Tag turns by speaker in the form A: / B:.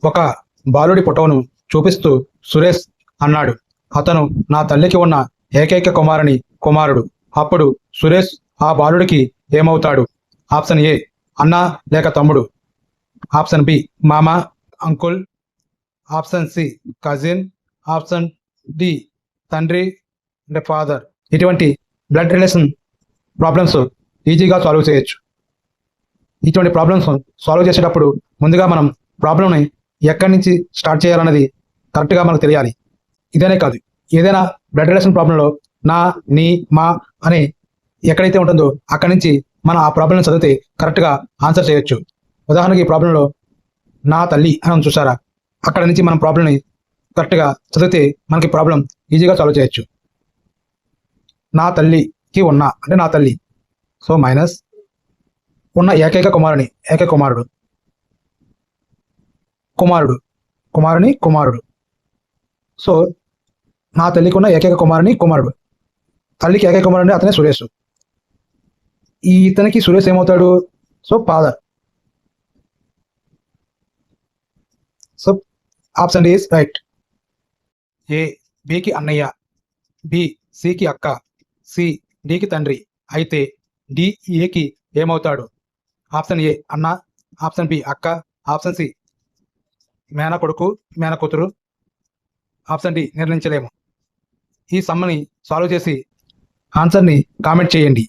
A: ఒక బాలుడి ఫోటోను చూపిస్తూ సురేష్ అన్నాడు. అతను నా తల్లికి ఉన్న ఏకైక కుమారుడు. అప్పుడు సురేష్ ఆ బాలుడికి ఏమవుతాడు? ఆప్షన్ ఏ అన్న లేక తమ్ముడు, ఆప్షన్ బి మామ, uncle, option C cousin, option D తండ్రి అంటే ఫాదర్. ఇటువంటి బ్లడ్ రిలేషన్ ప్రాబ్లమ్స్ ఈజీగా సాల్వ్ చేయొచ్చు. ఇటువంటి ప్రాబ్లమ్స్ సాల్వ్ చేసేటప్పుడు ముందుగా మనం ప్రాబ్లమ్ని ఎక్కడి నుంచి స్టార్ట్ చేయాలన్నది కరెక్ట్గా మనకు తెలియాలి. ఇదేనే కాదు, ఏదైనా బ్లడ్ రిలేషన్ ప్రాబ్లంలో నా, నీ, మా అని ఎక్కడైతే ఉంటుందో అక్కడి నుంచి మనం ఆ ప్రాబ్లం చదివితే కరెక్ట్గా ఆన్సర్ చేయొచ్చు. ఉదాహరణకి ఈ ప్రాబ్లంలో నా తల్లి అని చూసారా, అక్కడ నుంచి మనం ప్రాబ్లంని కరెక్ట్గా చదివితే మనకి ప్రాబ్లం ఈజీగా సాల్వ్ చేయొచ్చు. నా తల్లికి ఉన్న అంటే నా తల్లి, సో మైనస్ ఉన్న ఏకైక కుమారుడు, కుమారుడు. సో నా తల్లికి ఉన్న ఏకైక కుమారుడు. తల్లికి ఏకైక కుమారుడు అతనే సురేష్. ఇతనికి సురేష్ ఏమవుతాడు? So father. So option D is right. A బికి అన్నయ్య, బి సికి అక్క, సి డికి తండ్రి అయితే డి ఏకి ఏమవుతాడు? ఆప్షన్ ఏ అన్న, ఆప్షన్ బి అక్క, ఆప్షన్ సి మేనకొడుకు మేనకూతురు, ఆప్షన్ డి నిర్ణయించలేము. ఈ సమ్మని సాల్వ్ చేసి ఆన్సర్ని కామెంట్ చేయండి.